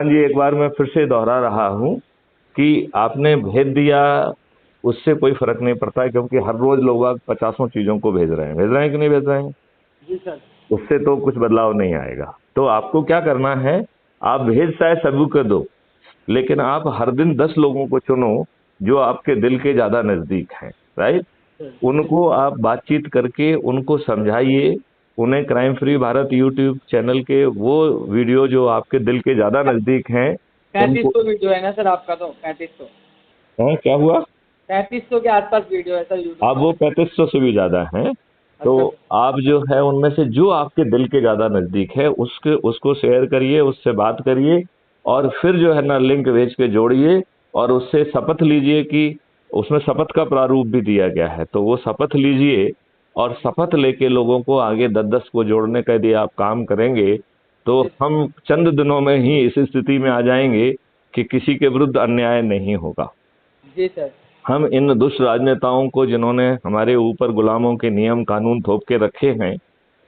जी, एक बार मैं फिर से दोहरा रहा हूँ कि आपने भेज दिया, उससे कोई फर्क नहीं पड़ता है, क्योंकि हर रोज लोग बाग पचासों चीजों को भेज रहे हैं कि नहीं भेज रहे हैं। जी सर। उससे तो कुछ बदलाव नहीं आएगा। तो आपको क्या करना है, आप भेज चाहे सभी को दो, लेकिन आप हर दिन 10 लोगों को चुनो जो आपके दिल के ज्यादा नजदीक हैं। राइट। सर जी उनको आप बातचीत करके उनको समझाइए, उन्हें crime free Bharat YouTube channel के वो वीडियो जो आपके दिल के ज्यादा नजदीक हैं पैंतीस उनको। सौ वीडियो है ना सर आपका, तो 3500 क्या हुआ? 3500 के आसपास वीडियो है सर यूट्यूब अब पे। वो 3500 से भी ज्यादा हैं। तो अच्छा सर। आप जो है उनमें से जो आपके दिल के ज्यादा नजदीक है उसके उसको शेयर करिए, उससे बात करिए, और फिर जो है ना लिंक भेज के जोड़िए, और उससे शपथ लीजिए कि उसमें शपथ का प्रारूप भी दिया गया है, तो वो शपथ लीजिए। और शपथ लेके लोगों को आगे 10-10 को जोड़ने का यदि आप काम करेंगे तो जी हम चंद दिनों में ही इस स्थिति में आ जाएंगे कि किसी के विरुद्ध अन्याय नहीं होगा। जी सर। हम इन दुष्ट राजनेताओं को, जिन्होंने हमारे ऊपर गुलामों के नियम कानून थोप के रखे हैं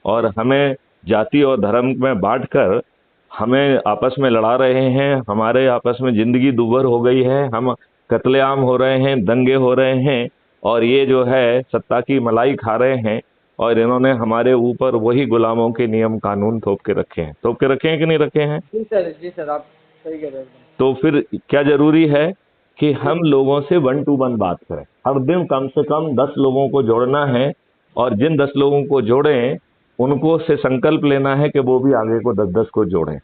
और जी हमें जाति और धर्म में बांटकर हमें आपस में लड़ा रहे हैं, हमारे आपस में जिंदगी दुभर हो गई है, हम कत्लेआम हो रहे हैं, दंगे हो रहे हैं, और ये जो है सत्ता की मलाई खा रहे हैं, और इन्होंने हमारे ऊपर वही गुलामों के नियम कानून थोप के रखे हैं कि नहीं रखे हैं। जी सर। जी सर, आप सही कह रहे हैं एकदम। तो फिर क्या जरूरी है कि जी हम लोगों से 1 to 1 बात करें, हर दिन कम से कम 10 लोगों को जोड़ना है, और जिन 10 लोगों को जोड़ें उनको से संकल्प लेना है कि वो भी आगे को 10-10 को जोड़ें।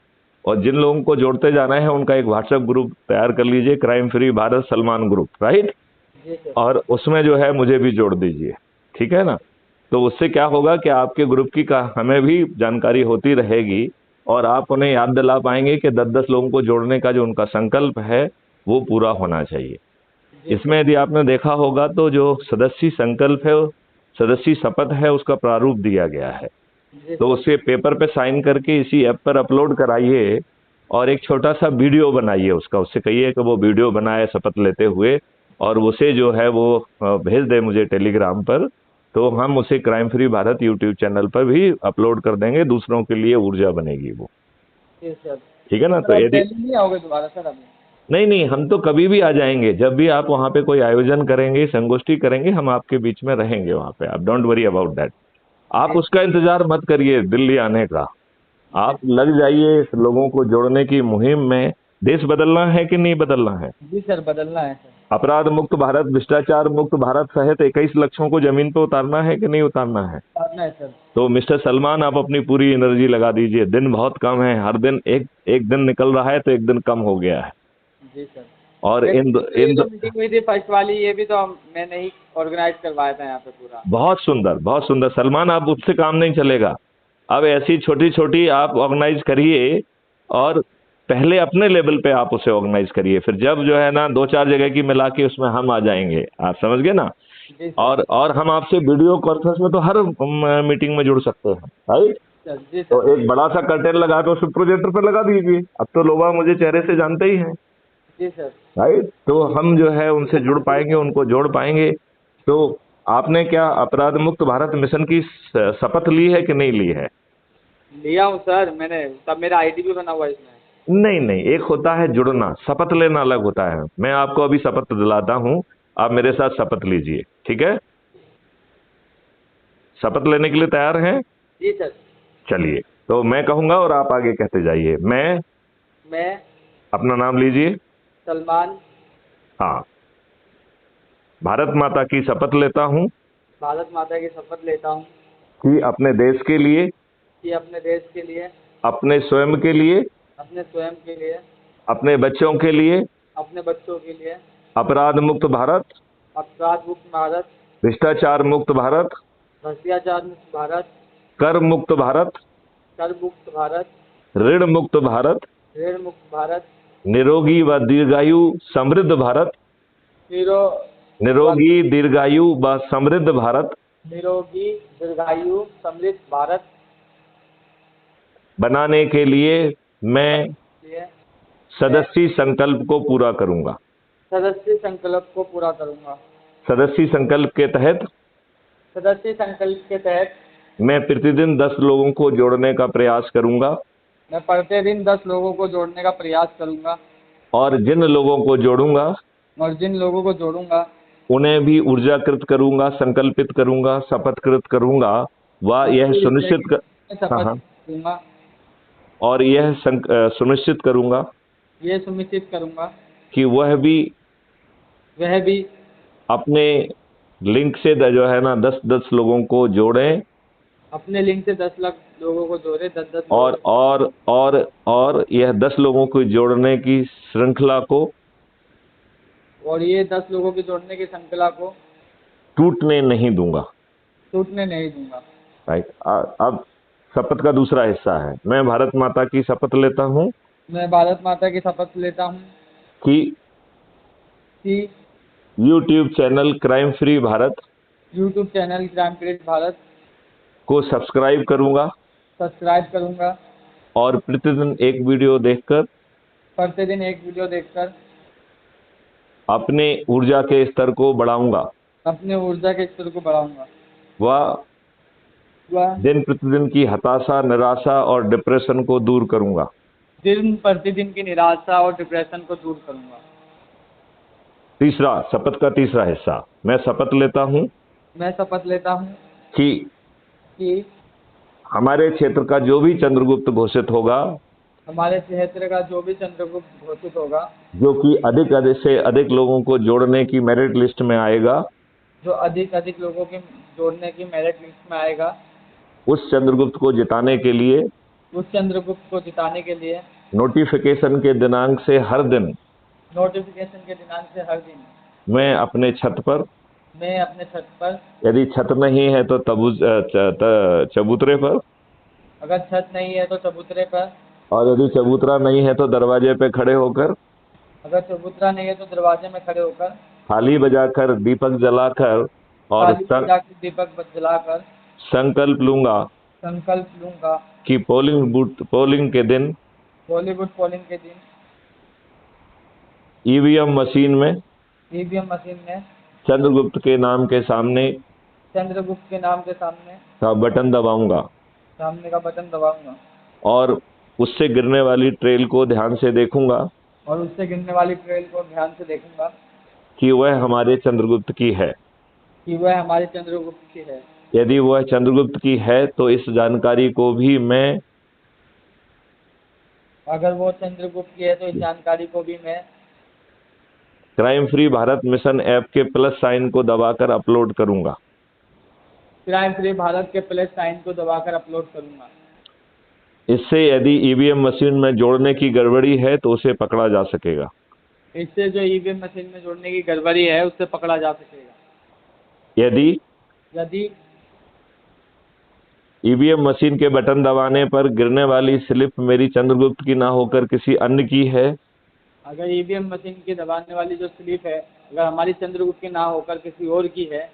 और जिन लोगों को जोड़ते जाना है उनका एक व्हाट्सएप ग्रुप तैयार कर लीजिए, crime free Bharat Salman group. Right. जी सर। और उसमें जो है मुझे भी जोड़ दीजिए, ठीक है ना। तो उससे क्या होगा कि आपके ग्रुप की का हमें भी जानकारी होती रहेगी, और आप उन्हें याद दिला पाएंगे कि 10-10 लोगों को जोड़ने का जो उनका संकल्प है वो पूरा होना चाहिए। जी इसमें सर। यदि आपने देखा होगा तो जो सदस्य संकल्प है, सदस्य शपथ है, उसका प्रारूप दिया गया है। जी तो सर। उसे पेपर पे साइन करके इसी ऐप पर अपलोड कराइए, और एक छोटा सा वीडियो बनाइए उसका, उससे कहिए कि वो वीडियो बनाए शपथ लेते हुए, और उसे जो है वो भेज दे मुझे टेलीग्राम पर। तो हम उसे crime free Bharat YouTube channel पर भी अपलोड कर देंगे, दूसरों के लिए ऊर्जा बनेगी वो। जी सर। ठीक है ना। सर तो आप यदि दिल्ली नहीं आओगे दोबारा सर अभी? नहीं नहीं, हम तो कभी भी आ जाएंगे, जब भी आप वहां पे कोई आयोजन करेंगे, संगोष्ठी करेंगे, हम आपके बीच में रहेंगे वहां पे, आप डोंट वरी अबाउट दैट। आप जी उसका इंतजार मत करिए दिल्ली आने का। जी। आप लग जाइए इस लोगों को जोड़ने की मुहिम में। देश बदलना है कि नहीं बदलना है? जी सर, बदलना है सर। अपराध मुक्त भारत, भ्रष्टाचार मुक्त भारत सहित 21 लक्ष्यों को जमीन पर उतारना है कि नहीं उतारना है? बदलना है सर। तो मिस्टर सलमान, आप अपनी पूरी एनर्जी लगा दीजिए। दिन बहुत कम है, हर दिन एक एक दिन निकल रहा है तो एक दिन कम हो गया है। जी सर। और मेरे इन तो ये इन जो मीटिंग हुई थी फर्स्ट वाली, ये भी तो मैंने ही ऑर्गेनाइज करवाया था यहाँ पे पूरा। बहुत सुंदर, बहुत सुंदर सलमान, आप उससे काम नहीं चलेगा। अब ऐसी छोटी छोटी आप ऑर्गेनाइज करिए, और पहले अपने लेवल पे आप उसे ऑर्गेनाइज करिए, फिर जब जो है ना 2-4 जगह की मिला के उसमें हम आ जाएंगे, आप समझ गए ना। जी सर। और हम आपसे वीडियो कॉन्फ्रेंस में तो हर मीटिंग में जुड़ सकते हैं। राइट। सर जी तो सर। एक बड़ा सा कर्टेन लगा के उसे प्रोजेक्टर पर लगा दीजिए, अब तो लोग मुझे चेहरे से जानते ही हैं। जी सर। राइट। तो हम जो है उनसे जुड़ पाएंगे, उनको जोड़ पाएंगे। तो आपने क्या अपराध मुक्त भारत मिशन की शपथ ली है कि नहीं ली है? लिया हूँ सर मैंने, तब मेरा आईडी भी बना हुआ है इसमें। नहीं नहीं, एक होता है जुड़ना, शपथ लेना अलग होता है। मैं आपको अभी शपथ दिलाता हूं, आप मेरे साथ शपथ लीजिए, ठीक है। शपथ लेने के लिए तैयार हैं? जी सर। चलिए, तो मैं कहूंगा और आप आगे कहते जाइए। मैं, मैं अपना नाम लीजिए। सलमान हाँ। भारत माता की शपथ लेता हूं भारत माता की शपथ लेता हूँ कि अपने देश के लिए, कि अपने देश के लिए, अपने स्वयं के लिए, अपने स्वयं के लिए, अपने बच्चों के लिए, अपने बच्चों के लिए, अपराध मुक्त भारत, अपराध मुक्त भारत, भ्रष्टाचार मुक्त भारत, भ्रष्टाचार मुक्त भारत, कर मुक्त भारत, कर मुक्त भारत, ऋण मुक्त भारत, ऋण मुक्त भारत, निरोगी व दीर्घायु समृद्ध भारत, निरो व निरोगी दीर्घायु व समृद्ध भारत निरोगी दीर्घायु समृद्ध भारत बनाने के लिए मैं लिए मैं सदस्य संकल्प को पूरा करूंगा। सदस्य संकल्प को पूरा करूंगा। सदस्य संकल्प के तहत सदस्य संकल्प के तहत मैं प्रतिदिन 10 लोगों को जोड़ने का प्रयास करूंगा। मैं प्रतिदिन 10 लोगों को जोड़ने का प्रयास करूंगा और जिन लोगों को जोड़ूंगा और जिन लोगों को जोड़ूंगा उन्हें भी ऊर्जाकृत करूंगा, संकल्पित करूंगा, शपथकृत करूंगा व यह उनकी सुनिश्चित कर, जिंदगी में हाँ शपथ हाँ, लूंगा, और यह सुनिश्चित करूंगा ये सुनिश्चित करूंगा कि वह भी वह भी अपने लिंक से जो है ना 10-10 लोगों को जोड़ें अपने लिंक से 10 लाख लोगों को जोड़े, 10-10 लोगों और और और और यह 10 लोगों को जोड़ने की श्रृंखला को और ये 10 लोगों की जोड़ने की श्रृंखला को टूटने नहीं दूंगा। टूटने नहीं दूंगा। राइट। अब शपथ का दूसरा हिस्सा है, मैं भारत माता की शपथ लेता हूँ मैं भारत माता की शपथ लेता हूँ कि कि YouTube channel crime free Bharat YouTube channel crime free Bharat को सब्सक्राइब करूंगा सब्सक्राइब करूंगा और प्रतिदिन एक वीडियो देखकर प्रतिदिन एक वीडियो देखकर अपने ऊर्जा के स्तर को बढ़ाऊंगा अपने ऊर्जा के स्तर को बढ़ाऊंगा व वह दिन प्रतिदिन की हताशा, निराशा और डिप्रेशन को दूर करूंगा। दिन प्रतिदिन की निराशा और डिप्रेशन को दूर करूंगा। तीसरा, शपथ का तीसरा हिस्सा, मैं शपथ लेता हूं मैं शपथ लेता हूँ कि कि हमारे क्षेत्र का जो भी चंद्रगुप्त घोषित होगा, हमारे क्षेत्र का जो भी चंद्रगुप्त घोषित होगा, जो कि अधिक से अधिक लोगों को जोड़ने की मेरिट लिस्ट में आएगा, जो अधिक लोगों की जोड़ने की मेरिट लिस्ट में आएगा, उस चंद्रगुप्त को जिताने के लिए उस चंद्रगुप्त को जिताने के लिए नोटिफिकेशन के दिनांक से हर दिन नोटिफिकेशन के दिनांक से हर दिन मैं अपने छत पर, मैं अपने छत पर, यदि छत नहीं है तो चबूतरे पर, अगर छत नहीं है तो चबूतरे पर, और यदि चबूतरा नहीं है तो दरवाजे पे खड़े होकर, अगर चबूतरा नहीं है तो दरवाजे में खड़े होकर, थाली बजाकर, दीपक जलाकर और दीपक जलाकर संकल्प लूंगा कि पोलिंग के दिन बॉलीवुड पोलिंग के दिन ईवीएम मशीन में चंद्रगुप्त के नाम के सामने चंद्रगुप्त के नाम के सामने का बटन दबाऊंगा सामने का बटन दबाऊंगा और उससे गिरने वाली ट्रेल को ध्यान से देखूंगा और उससे गिरने वाली ट्रेल को ध्यान से देखूंगा कि वह हमारे चंद्रगुप्त की है। कि वह हमारे चंद्रगुप्त की है। यदि वह चंद्रगुप्त की है तो इस जानकारी को भी मैं, अगर वो चंद्रगुप्त की है तो इस जानकारी को भी मैं crime free Bharat mission app के प्लस साइन को दबाकर अपलोड करूंगा। क्राइम फ्री भारत के प्लस साइन को दबाकर अपलोड करूंगा। इससे यदि ईवीएम मशीन में जोड़ने की गड़बड़ी है तो उसे पकड़ा जा सकेगा। इससे जो ईवीएम मशीन में जोड़ने की गड़बड़ी है उससे पकड़ा जा सकेगा। यदि ईवीएम मशीन के बटन दबाने पर गिरने वाली स्लिप मेरी चंद्रगुप्त की ना होकर किसी अन्य की है, अगर ईवीएम मशीन की दबाने वाली जो स्लिप है अगर हमारी चंद्रगुप्त की ना होकर किसी और की है,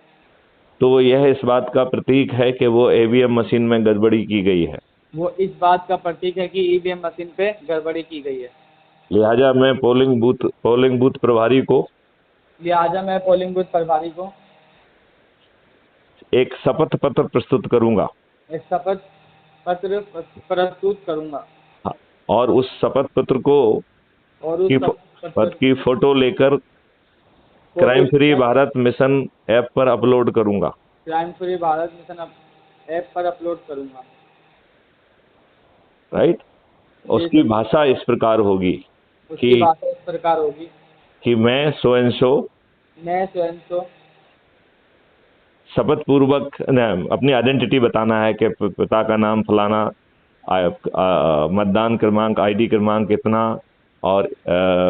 तो यह इस बात का प्रतीक है कि वो ईवीएम मशीन में गड़बड़ी की गई है। वो इस बात का प्रतीक है कि ईवीएम मशीन पे गड़बड़ी की गई है। लिहाजा मैं पोलिंग बूथ प्रभारी को एक शपथ पत्र प्रस्तुत करूंगा। एक शपथ पत्र प्रस्तुत करूंगा और उस शपथ पत्र को की फोटो लेकर crime free Bharat mission app पर अपलोड करूंगा। Crime free Bharat mission app पर अपलोड करूंगा। राइट। उसकी भाषा इस प्रकार होगी कि मैं स्वयं शपथ पूर्वक अपनी आइडेंटिटी बताना है कि पिता का नाम फलाना, मतदान क्रमांक ID क्रमांक कितना और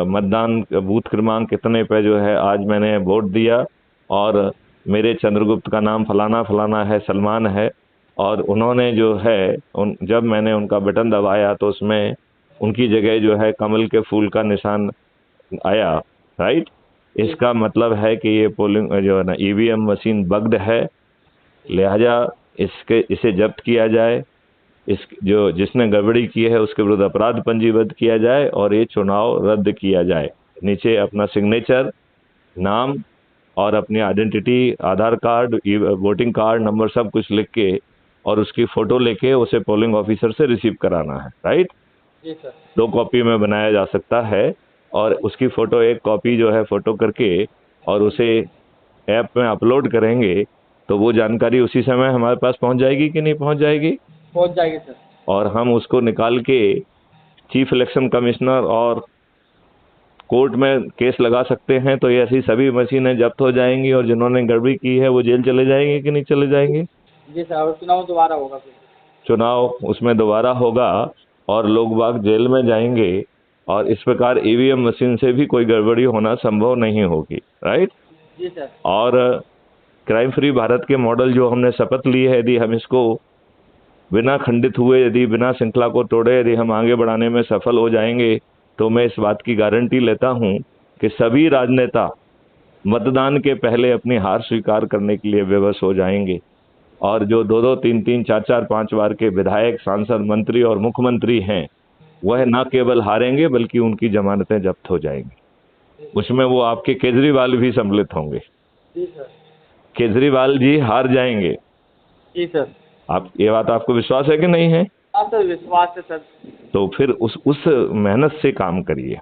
मतदान बूथ क्रमांक कितने पे जो है आज मैंने वोट दिया और मेरे चंद्रगुप्त का नाम फलाना फलाना है, सलमान है, और उन्होंने जो है जब मैंने उनका बटन दबाया तो उसमें उनकी जगह जो है कमल के फूल का निशान आया। राइट। इसका मतलब है कि ये पोलिंग जो है ना ईवीएम मशीन बग्ड है, लिहाजा इसे जब्त किया जाए, जिसने गड़बड़ी की है उसके विरुद्ध अपराध पंजीबद्ध किया जाए और ये चुनाव रद्द किया जाए। नीचे अपना सिग्नेचर, नाम और अपनी आइडेंटिटी, आधार कार्ड, वोटिंग कार्ड नंबर सब कुछ लिख के और उसकी फोटो लेके उसे पोलिंग ऑफिसर से रिसीव कराना है। राइट। जी सर। 2 कॉपी में बनाया जा सकता है और उसकी फ़ोटो 1 कॉपी जो है फ़ोटो करके और उसे ऐप में अपलोड करेंगे तो वो जानकारी उसी समय हमारे पास पहुंच जाएगी कि नहीं पहुंच जाएगी? पहुंच जाएगी सर। और हम उसको निकाल के चीफ इलेक्शन कमिश्नर और कोर्ट में केस लगा सकते हैं। तो ये ऐसी सभी मशीनें जब्त हो जाएंगी और जिन्होंने गड़बड़ी की है वो जेल चले जाएंगे कि नहीं चले जाएंगे? जी सर, और चुनाव दोबारा होगा फिर। चुनाव उसमें दोबारा होगा और लोग बाग जेल में जाएंगे और इस प्रकार ईवीएम मशीन से भी कोई गड़बड़ी होना संभव नहीं होगी, राइट? जी सर। और क्राइम फ्री भारत के मॉडल जो हमने शपथ ली है, यदि हम इसको बिना खंडित हुए, यदि बिना श्रृंखला को तोड़े यदि हम आगे बढ़ाने में सफल हो जाएंगे तो मैं इस बात की गारंटी लेता हूं कि सभी राजनेता मतदान के पहले अपनी हार स्वीकार करने के लिए विवश हो जाएंगे और जो 2-2, 3-3, 4-4, 5 बार के विधायक, सांसद, मंत्री और मुख्यमंत्री हैं वह न केवल हारेंगे बल्कि उनकी जमानतें जब्त हो जाएंगी। उसमें वो आपके केजरीवाल भी सम्मिलित होंगे। जी सर। केजरीवाल जी हार जाएंगे। जी सर। आप ये बात आपको विश्वास है कि नहीं है? हाँ सर, विश्वास है सर। तो फिर उस मेहनत से काम करिए,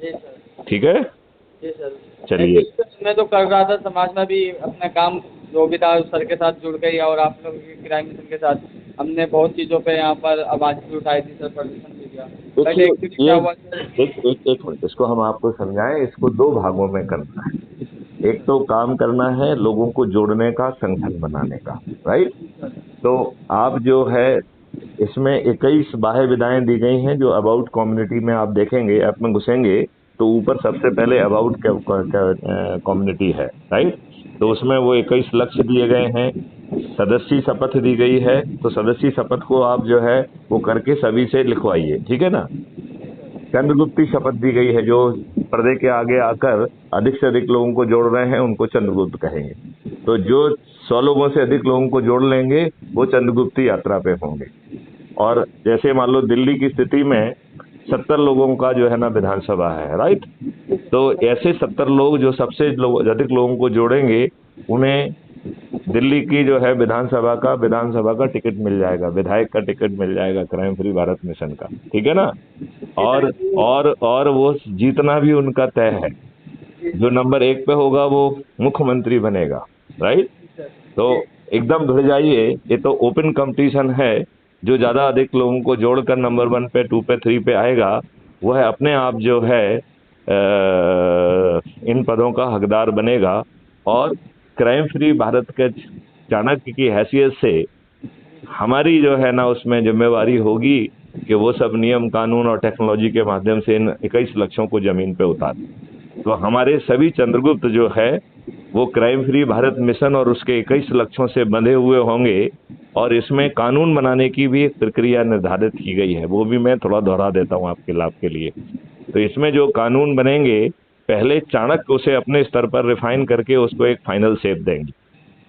जी सर। ठीक है? जी सर। चलिए। मैं तो कर रहा था, समाज में भी अपना काम जो भी था सर के साथ जुड़ गई और आप लोग के क्राइम मिशन के साथ हमने बहुत चीज़ों पे यहाँ पर आवाज़ भी उठाई थी सर, प्रदर्शन भी किया। पहले एक्चुअली क्या हुआ सर, एक मिनट, इसको हम आपको समझाएं। इसको 2 भागों में करना है। एक तो काम करना है लोगों को जोड़ने का, संगठन बनाने का, राइट? तो आप जो है इसमें 21 बाह्य विधाएं दी गई हैं जो अबाउट कम्युनिटी में आप देखेंगे, ऐप में घुसेंगे तो ऊपर सबसे पहले अबाउट कम्युनिटी है, राइट? तो उसमें वो 21 लक्ष्य दिए गए हैं। सदस्य शपथ दी गई है, तो सदस्य शपथ को आप जो है वो करके सभी से लिखवाइए, ठीक है ना? चंद्रगुप्ती शपथ दी गई है, जो पर्दे के आगे आकर अधिक से अधिक लोगों को जोड़ रहे हैं उनको चंद्रगुप्त कहेंगे। तो जो 100 लोगों से अधिक लोगों को जोड़ लेंगे वो चंद्रगुप्ती यात्रा पे होंगे। और जैसे मान लो दिल्ली की स्थिति में 70 लोगों का जो है ना विधानसभा है, राइट? तो ऐसे 70 लोग जो सबसे अधिक लोगों को जोड़ेंगे उन्हें दिल्ली की जो है विधानसभा का टिकट मिल जाएगा, विधायक का टिकट मिल जाएगा क्राइम फ्री भारत मिशन का, ठीक है ना? और वो जीतना भी उनका तय है। जो नंबर 1 पे होगा वो मुख्यमंत्री बनेगा, राइट? तो एकदम भिड़ जाइए, ये तो ओपन कंपटीशन है। जो ज्यादा अधिक लोगों को जोड़कर नंबर 1 पे, 2 पे, 3 पे आएगा वह अपने आप जो है इन पदों का हकदार बनेगा। और क्राइम फ्री भारत के चाणक्य की हैसियत से हमारी जो है ना उसमें जिम्मेवारी होगी कि वो सब नियम, कानून और टेक्नोलॉजी के माध्यम से इन 21 लक्ष्यों को जमीन पे उतार। तो हमारे सभी चंद्रगुप्त जो है वो क्राइम फ्री भारत मिशन और उसके 21 लक्ष्यों से बंधे हुए होंगे। और इसमें कानून बनाने की भी एक प्रक्रिया निर्धारित की गई है, वो भी मैं थोड़ा दोहरा देता हूँ आपके लाभ के लिए। तो इसमें जो कानून बनेंगे, पहले चाणक्य उसे अपने स्तर पर रिफाइन करके उसको एक फाइनल शेप देंगे,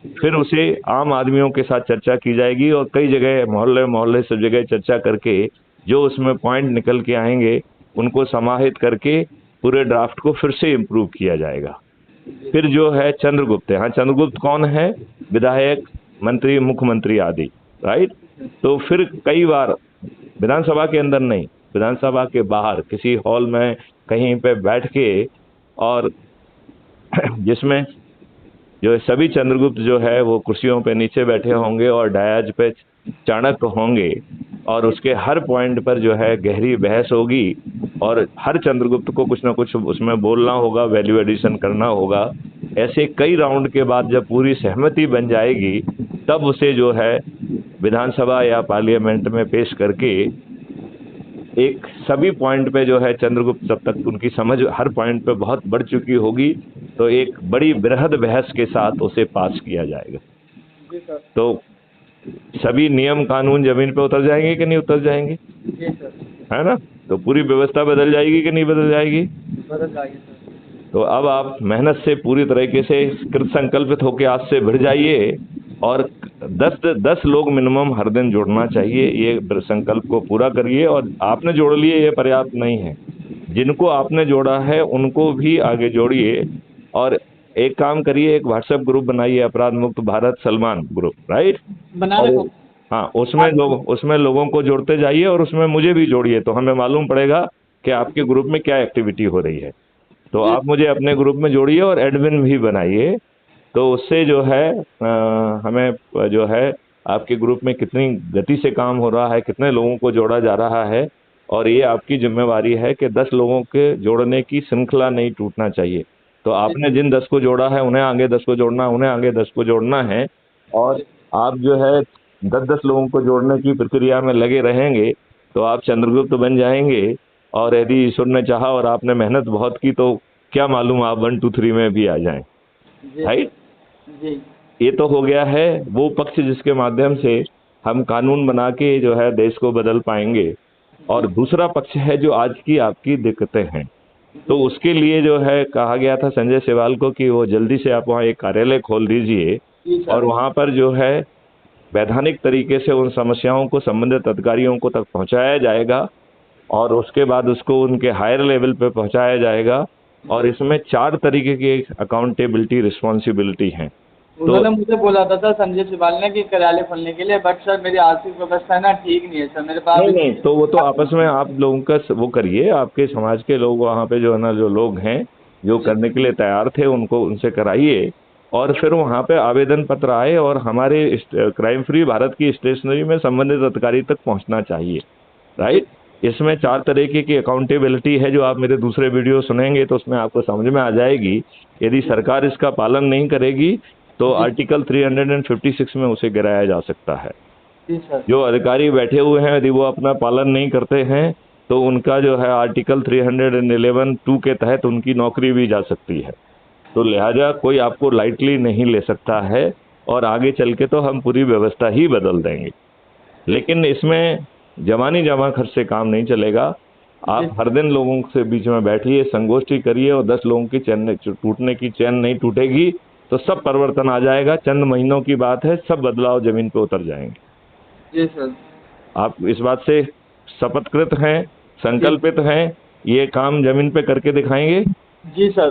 फिर उसे आम आदमियों के साथ चर्चा की जाएगी और कई जगह मोहल्ले मोहल्ले सब जगह चर्चा करके जो उसमें पॉइंट निकल के आएंगे उनको समाहित करके पूरे ड्राफ्ट को फिर से इम्प्रूव किया जाएगा। फिर जो है चंद्रगुप्त है। हाँ, चंद्रगुप्त कौन है? विधायक, मंत्री, मुख्यमंत्री आदि, राइट? तो फिर कई बार विधानसभा के अंदर नहीं, विधानसभा के बाहर किसी हॉल में कहीं पे बैठ के और जिसमें जो सभी चंद्रगुप्त जो है वो कुर्सियों पे नीचे बैठे होंगे और डायज पे चाणक्य होंगे और उसके हर पॉइंट पर जो है गहरी बहस होगी और हर चंद्रगुप्त को कुछ ना कुछ उसमें बोलना होगा, वैल्यू एडिशन करना होगा। ऐसे कई राउंड के बाद जब पूरी सहमति बन जाएगी तब उसे जो है विधानसभा या पार्लियामेंट में पेश करके एक सभी पॉइंट पे जो है चंद्रगुप्त जब तक उनकी समझ हर पॉइंट पे बहुत बढ़ चुकी होगी तो एक बड़ी बृहद बहस के साथ उसे पास किया जाएगा। तो सभी नियम कानून जमीन पे उतर जाएंगे कि नहीं उतर जाएंगे? है ना? तो पूरी व्यवस्था बदल जाएगी कि नहीं बदल जाएगी? बदल जाएगी सर। तो अब आप मेहनत से पूरी तरीके से कृत संकल्पित होकर आज से भिड़ जाइए और 10 लोग मिनिमम हर दिन जोड़ना चाहिए। ये संकल्प को पूरा करिए और आपने जोड़ लिए ये पर्याप्त नहीं है, जिनको आपने जोड़ा है उनको भी आगे जोड़िए। और एक काम करिए, एक व्हाट्सएप ग्रुप बनाइए, अपराध मुक्त भारत सलमान ग्रुप, राइट? बना रहे हो? हाँ, उसमें लोगों को जोड़ते जाइए और उसमें मुझे भी जोड़िए, तो हमें मालूम पड़ेगा कि आपके ग्रुप में क्या एक्टिविटी हो रही है। तो जी आप मुझे अपने ग्रुप में जोड़िए और एडमिन भी बनाइए, तो उससे जो है हमें जो है आपके ग्रुप में कितनी गति से काम हो रहा है, कितने लोगों को जोड़ा जा रहा है, और ये आपकी जिम्मेवारी है कि 10 लोगों के जोड़ने की श्रृंखला नहीं टूटना चाहिए। तो आपने जिन 10 को जोड़ा है उन्हें आगे 10 को जोड़ना, उन्हें आगे 10 को जोड़ना है, और आप जो है 10-10 लोगों को जोड़ने की प्रक्रिया में लगे रहेंगे तो आप चंद्रगुप्त बन जाएंगे। और यदि ईश्वर ने चाहा और आपने मेहनत बहुत की तो क्या मालूम आप 1 2 3 में भी आ जाएं। जी राइट। जी ये तो हो गया है वो पक्ष जिसके माध्यम से हम कानून बना के जो है देश को बदल पाएंगे। और दूसरा पक्ष है जो आज की आपकी दिक्कतें हैं, तो उसके लिए जो है कहा गया था संजय सेवाल को कि वो जल्दी से आप वहाँ एक कार्यालय खोल दीजिए, जी और सर। वहाँ पर जो है वैधानिक तरीके से उन समस्याओं को संबंधित अधिकारियों को तक पहुँचाया जाएगा, और उसके बाद उसको उनके हायर लेवल पे पहुँचाया जाएगा। और इसमें 4 तरीके की अकाउंटेबिलिटी रिस्पॉन्सिबिलिटी हैं। तो उन्होंने मुझे बोला था सर संजय सिबाल ने कि कार्यालय खोलने के लिए, बट सर मेरी आर्थिक व्यवस्था ना ठीक नहीं है सर, मेरे पास नहीं नहीं, तो वो तो आपस में आप लोगों का वो करिए, आपके समाज के लोग वहाँ पे जो है ना, जो लोग हैं जो करने के लिए तैयार थे उनको उनसे कराइए, और फिर वहाँ पे आवेदन पत्र आए और हमारे क्राइम फ्री भारत की स्टेशनरी में संबंधित अधिकारी तक पहुँचना चाहिए। राइट। इसमें 4 तरीके की अकाउंटेबिलिटी है, जो आप मेरे दूसरे वीडियो सुनेंगे तो उसमें आपको समझ में आ जाएगी। यदि सरकार इसका पालन नहीं करेगी तो आर्टिकल 356 में उसे गिराया जा सकता है। जी सर। जो अधिकारी बैठे हुए हैं यदि वो अपना पालन नहीं करते हैं तो उनका जो है आर्टिकल 311(2) के तहत उनकी नौकरी भी जा सकती है। तो लिहाजा कोई आपको लाइटली नहीं ले सकता है, और आगे चल के तो हम पूरी व्यवस्था ही बदल देंगे। लेकिन इसमें जवानी जमा खर्च से काम नहीं चलेगा। आप हर दिन लोगों से बीच में बैठिए, संगोष्ठी करिए, और 10 लोगों की चैन टूटने की चैन नहीं टूटेगी तो सब परिवर्तन आ जाएगा। चंद महीनों की बात है, सब बदलाव जमीन पे उतर जाएंगे। जी सर। आप इस बात से शपथकृत हैं, संकल्पित हैं, ये काम जमीन पे करके दिखाएंगे जी सर।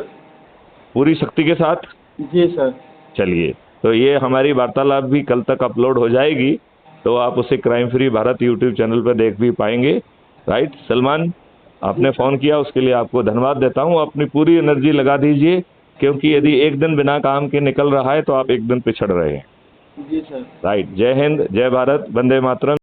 पूरी शक्ति के साथ। जी सर। चलिए, तो ये हमारी वार्तालाप भी कल तक अपलोड हो जाएगी, तो आप उसे crime free Bharat YouTube channel पर देख भी पाएंगे। राइट। सलमान, आपने फ़ोन किया उसके लिए आपको धन्यवाद देता हूँ। अपनी पूरी एनर्जी लगा दीजिए, क्योंकि यदि एक दिन बिना काम के निकल रहा है तो आप एक दिन पिछड़ रहे हैं। जी सर। राइट। जय हिंद, जय भारत, वंदे मातरम।